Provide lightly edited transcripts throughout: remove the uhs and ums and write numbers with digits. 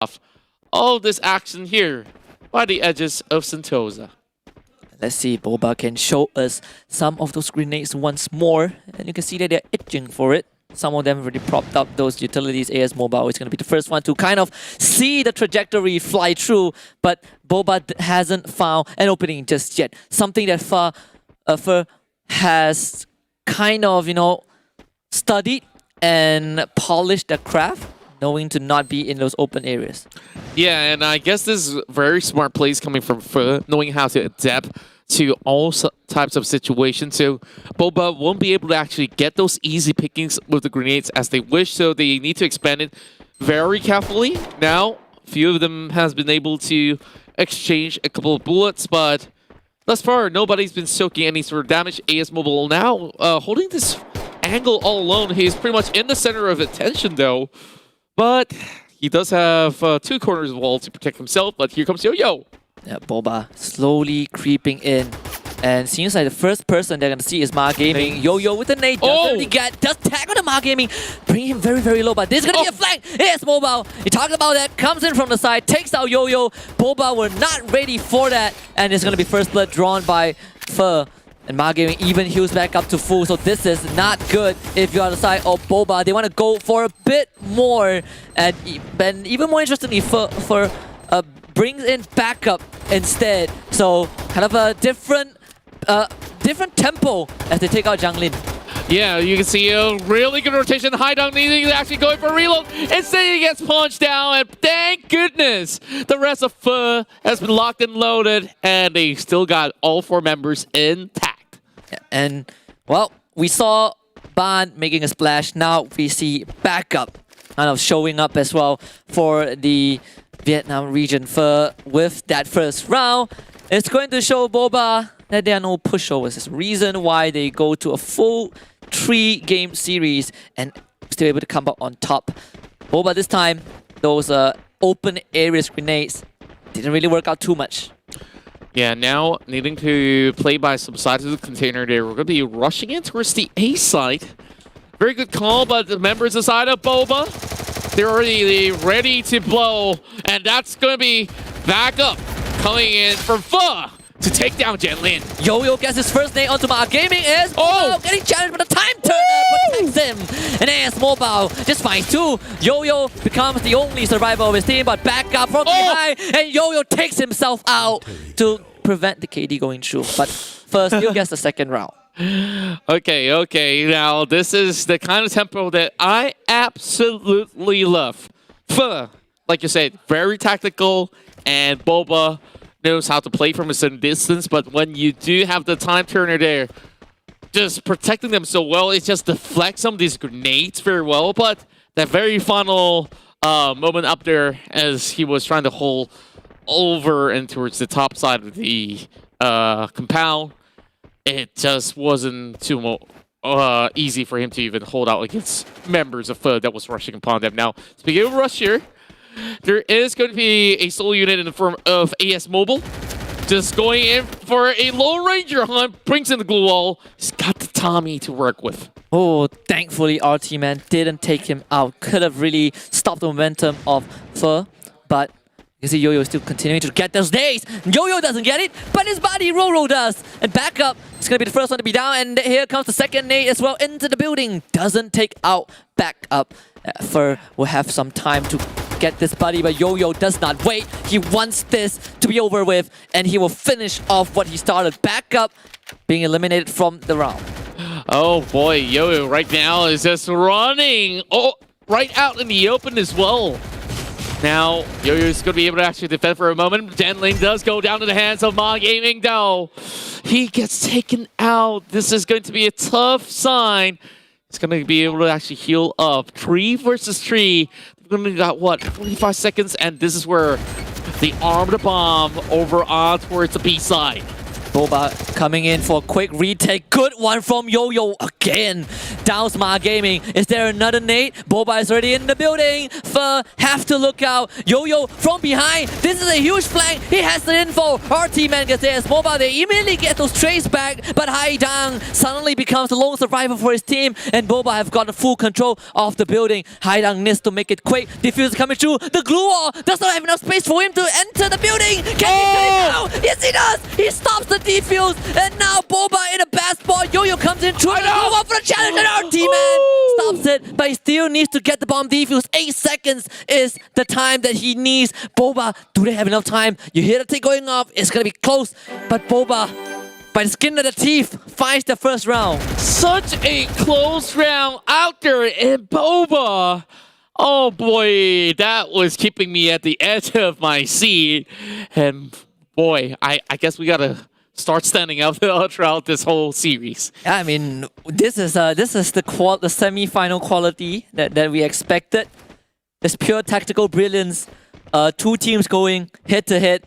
off all this action here by the edges of Sentosa. Let's see if Boba can show us some of those grenades once more. And you can see that they're itching for it. Some of them already propped up those utilities. AS Mobile is going to be the first one to kind of see the trajectory fly through. But Boba hasn't found an opening just yet. Something that Fer has kind of, studied and polished the craft, knowing to not be in those open areas. Yeah, and I guess this is very smart plays coming from Fer, knowing how to adapt to all types of situations. So Boba won't be able to actually get those easy pickings with the grenades as they wish, so they need to expand it very carefully. Now, a few of them has been able to exchange a couple of bullets, but thus far, nobody's been soaking any sort of damage. AS Mobile now holding this angle all alone. He's pretty much in the center of attention, though. But he does have two corners of the wall to protect himself. But here comes Yo-Yo. Yeah, Boba slowly creeping in. And seems like the first person they're going to see is Ma Gaming. Yo-Yo with the nade. Does tag on the Ma Gaming. Bring him very, very low. But this is going to be a flank. Yes, Mobile. He talked about that. Comes in from the side. Takes out Yo-Yo. Boba were not ready for that. And it's going to be first blood drawn by Fer. And Ma Gaming even heals back up to full. So this is not good if you're on the side of Boba. They want to go for a bit more. And even more interestingly, Fer brings in backup instead. So kind of a different tempo as they take out Zhang Yeah, you can see a really good rotation. Haidong needing to actually going for a reload. Instead, he gets punched down, and thank goodness the rest of Fer has been locked and loaded, and they still got all four members intact. Yeah, and, well, we saw Ban making a splash. Now we see backup kind of showing up as well for the Vietnam region. Fer with that first round, it's going to show Boba that there are no pushovers. There's a reason why they go to a full 3-game series and still able to come out on top. Boba this time, those open areas grenades didn't really work out too much. Yeah, now needing to play by some sides of the container there. We're going to be rushing in towards the A side. Very good call, but the members aside of Boba, they're already ready to blow. And that's going to be back up coming in from Fer to take down Zhenlin. Yo-Yo gets his first nade onto Ma Gaming is getting challenged, but the time turner protects him. And AS Mobile just finds two. Yo-Yo becomes the only survivor of his team, but back up from behind, and Yo-Yo takes himself out to prevent the KD going through. But first, still gets the second round. Okay. Now, this is the kind of tempo that I absolutely love. Fer, like you said, very tactical, and Boba knows how to play from a certain distance, but when you do have the time turner there, just protecting them so well, it just deflects some of these grenades very well, but that very final moment up there as he was trying to hold over and towards the top side of the compound, it just wasn't too easy for him to even hold out against members of Fer that was rushing upon them. Now, speaking of rush here, there is going to be a solo unit in the form of AS Mobile. Just going in for a Lone Ranger hunt, brings in the glue wall. He's got the Tommy to work with. Oh, thankfully RT Man didn't take him out. Could have really stopped the momentum of Fer, but you see Yo-Yo still continuing to get those nades. Yo-Yo doesn't get it, but his buddy Roro does. And back up, it's going to be the first one to be down, and here comes the second nade as well into the building. Doesn't take out back up. Fer will have some time to get this buddy, but Yo-Yo does not wait. He wants this to be over with, and he will finish off what he started. Back up, being eliminated from the round. Oh boy, Yo-Yo right now is just running right out in the open as well. Now, Yo-Yo's going to be able to actually defend for a moment. Zhenlin does go down to the hands of Ma Gaming, though. He gets taken out. This is going to be a tough sign. He's going to be able to actually heal up. 3 versus 3. We've only got, 45 seconds, and this is where the armed bomb over on towards the B side. Boba coming in for a quick retake. Good one from Yo-Yo again. down Smart Gaming. Is there another nade? Boba is already in the building. Fer have to look out. Yo-Yo from behind. This is a huge flank. He has the info. RT-Man gets there. Boba, they immediately get those trays back. But Haidang suddenly becomes the lone survivor for his team. And Boba have got the full control of the building. Haidang needs to make it quick. Diffuser coming through. The glue wall does not have enough space for him to enter the building. Can he do it now? Yes, he does. He stops the defuse. And now Boba in a bad spot. Yo-Yo comes in through the glue wall for the challenge. And RT-Man stops it. But he still needs to get the bomb defuse. 8 seconds is the time that he needs. Boba, do they have enough time? You hear the tick going off. It's going to be close. But Boba, by the skin of the teeth, finds the first round. Such a close round out there, and Boba. Oh boy, that was keeping me at the edge of my seat. And boy, I guess we gotta start standing up throughout this whole series. I mean, this is the semi-final quality that we expected. This pure tactical brilliance. 2 teams going head to head,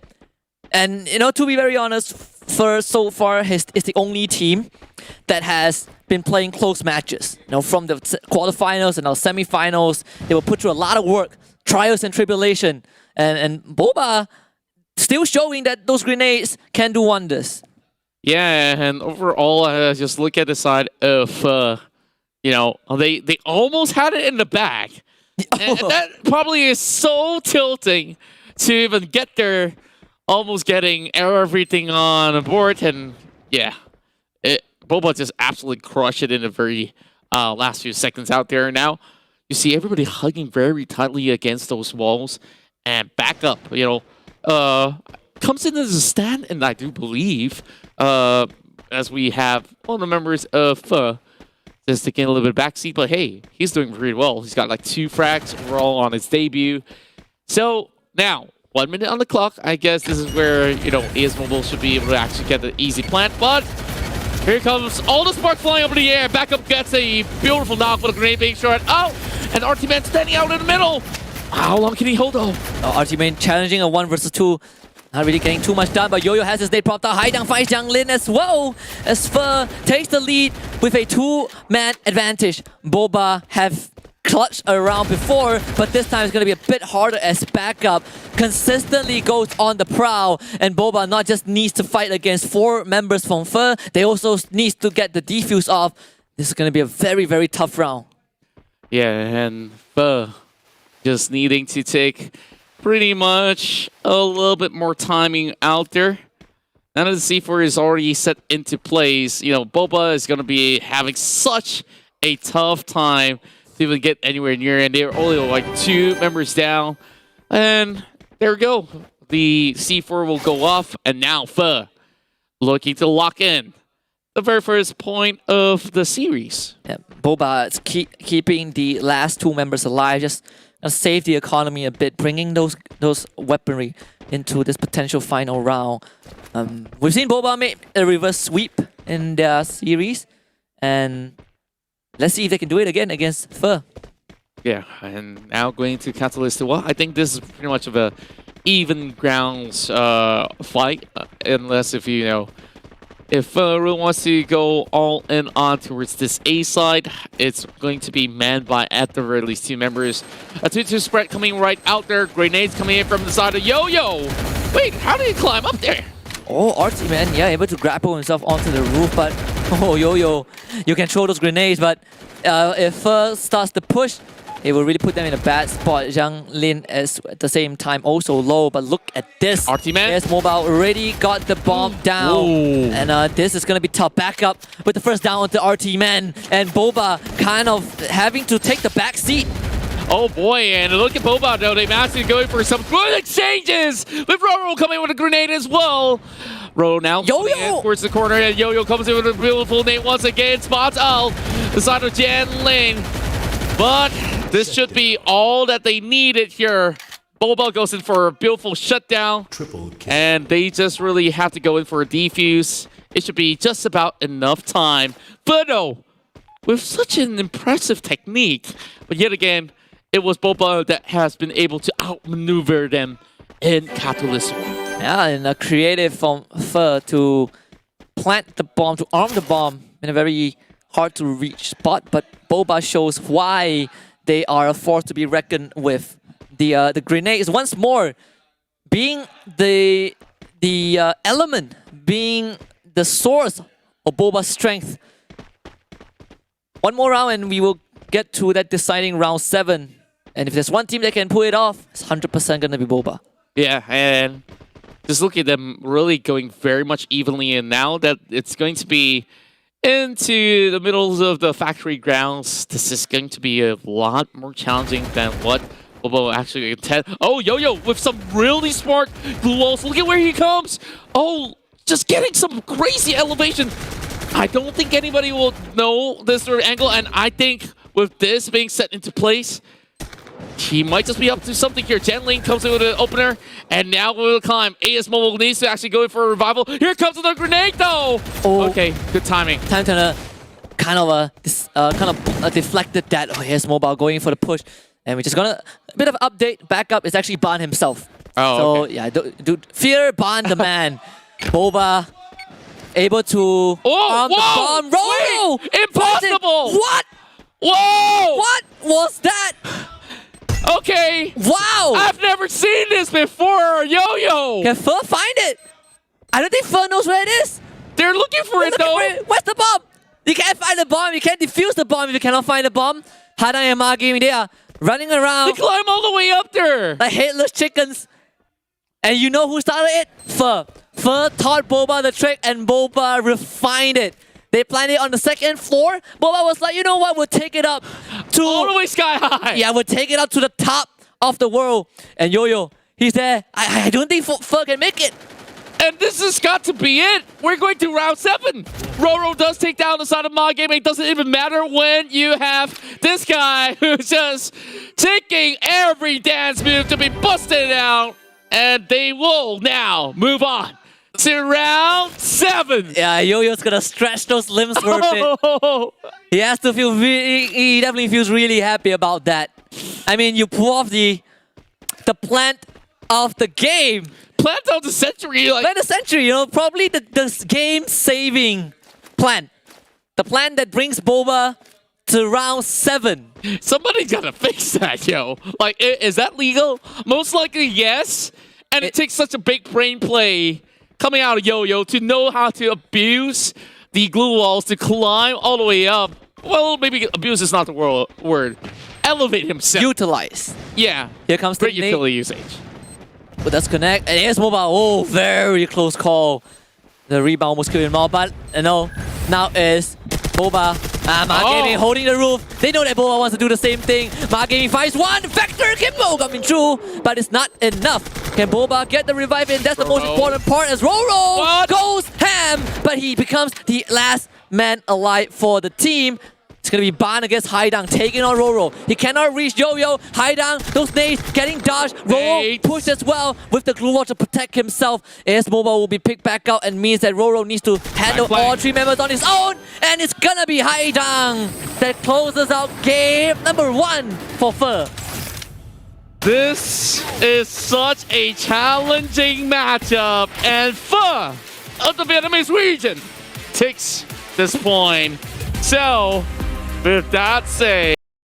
and to be very honest, so far is the only team that has been playing close matches. From the quarterfinals and now semi-finals, they will put through a lot of work, trials and tribulation, and Boba still showing that those grenades can do wonders. Yeah, and overall, just look at the side of, they almost had it in the bag. And that probably is so tilting to even get there, almost getting everything on board. And yeah, Boba just absolutely crushed it in the very last few seconds out there. Now, you see everybody hugging very tightly against those walls and back up, comes in as a stand, and I do believe, as we have all the members of just taking a little bit of backseat, but hey, he's doing pretty well. He's got like 2 frags overall on his debut. So now, 1 minute on the clock. I guess this is where, AS Mobile should be able to actually get the easy plant, but here comes all the sparks flying up in the air. Backup gets a beautiful knock with a grenade being shot out, and RT-Man standing out in the middle. How long can he hold though? RT-Man challenging a 1 versus 2. Not really getting too much done, but Yo-Yo has his nade propped out. Haidang finds Jiang Lin as well, as Fer takes the lead with a 2-man advantage. Boba have clutched around before, but this time it's going to be a bit harder as backup consistently goes on the prowl, and Boba not just needs to fight against 4 members from Fer, they also needs to get the defuse off. This is going to be a very, very tough round. Yeah, and Fer just needing to take pretty much a little bit more timing out there. Now that the C4 is already set into place, Boba is going to be having such a tough time to even get anywhere near, and they're only like 2 members down. And there we go. The C4 will go off, and now Fer looking to lock in the very first point of the series. Yeah, Boba is keeping the last 2 members alive, just save the economy a bit, bringing those weaponry into this potential final round. We've seen Boba make a reverse sweep in their series, and let's see if they can do it again against Fer. Yeah, and now going to Catalyst. Well, I think this is pretty much of a even grounds fight, unless if if really wants to go all in on towards this A side, it's going to be manned by at the very least 2 members. A 2-2 spread coming right out there. Grenades coming in from the side of Yo-Yo. Wait, how did he climb up there? Oh, RT-Man, yeah, able to grapple himself onto the roof, but oh, Yo-Yo, you can throw those grenades, but if Fer starts to push, it will really put them in a bad spot. Jiang Lin is at the same time also low, but look at this. RT-Man? AS Mobile already got the bomb down. Ooh. And this is going to be tough. Back up with the first down onto RT-Man. And Boba kind of having to take the back seat. Oh boy, and look at Boba though. They managed to go for some good exchanges with Roro coming with a grenade as well. Roro now Yo-Yo towards the corner, and Yo-Yo comes in with a beautiful nade once again. Spots out the side of Jiang Lin. But this should be all that they needed here. Boba goes in for a beautiful shutdown. And they just really have to go in for a defuse. It should be just about enough time. But no, with such an impressive technique. But yet again, it was Boba that has been able to outmaneuver them in Catalyst. Yeah, and a creative from Fer to plant the bomb, to arm the bomb in a very hard to reach spot, but Boba shows why they are a force to be reckoned with. The grenades once more being the element, being the source of Boba's strength. One more round and we will get to that deciding round 7. And if there's one team that can pull it off, it's 100% gonna be Boba. Yeah, and just look at them really going very much evenly. And now that it's going to be into the middle of the factory grounds, this is going to be a lot more challenging than what Boba actually intend. Oh, Yo-Yo with some really smart glue walls. Look at where he comes. Oh, just getting some crazy elevation. I don't think anybody will know this sort of angle, and I think with this being set into place, he might just be up to something here. Genling comes in with an opener, and now we'll climb. AS Mobile needs to actually go in for a revival. Here comes another grenade, though! Oh. Okay, good timing. Time Turner kind of deflected that. Oh, here's Mobile going for the push. And we're just gonna... A bit of update. Backup is actually Ban himself. Oh, so, okay. yeah, dude, fear Ban the man. Boba able to arm the bomb. Roro! Wait, impossible! What? Whoa! What was that? Okay. Wow! I've never seen this before, Yo-Yo! Can Fer find it? I don't think Fer knows where it is. They're looking for it, though. Where's the bomb? You can't find the bomb. You can't defuse the bomb if you cannot find the bomb. Hadang and Ma Gaming, they are running They around climb all the way up there. like headless chickens. And you know who started it? Fer. Fer taught Boba the trick and Boba refined it. They planned it on the second floor. Boba was like, you know what? We'll take it up to... All the way sky high. Yeah, we'll take it up to the top of the world. And Yo-Yo, he's there. I don't think Fer can make it. And this has got to be it. We're going to round 7. Roro does take down the side of Ma Gaming. It doesn't even matter when you have this guy who's just taking every dance move to be busted out. And they will now move on to round 7. Yeah, Yo-Yo's gonna stretch those limbs for a bit. Oh, He has to feel he definitely feels really happy about that. I mean, you pull off the plant of the game. plant of the century. Like, Plant of the century, you know, probably the game-saving plant. The plant that brings Boba to round 7. somebody's got to fix that, yo. Like, is that legal? Most likely, yes. And it takes such a big brain play coming out of Yo-Yo to know how to abuse the glue walls to climb all the way up. Well, maybe abuse is not the word. Elevate himself. Utilize. Yeah. Here comes the Great nade. utility usage. But that's connect. And here's Mobile. Oh, very close call. The rebound was killed more, but no. Now is Boba. Ma Gaming holding the roof. They know that Boba wants to do the same thing. Ma Gaming finds one. Vector Kimbo coming through, but it's not enough. Can Boba get the revive in? That's the most important part as Roro goes ham, but he becomes the last man alive for the team. It's gonna be Ban against Haidang taking on Roro. He cannot reach Yo-Yo. Haidang, those nades getting dodged. Roro pushed as well with the glue wall to protect himself. AS Mobile will be picked back out and means that Roro needs to handle all 3 members on his own. And it's gonna be Haidang that closes out game number 1 for Fer. This is such a challenging matchup, and Fer of the Vietnamese region takes this point. So, with that said,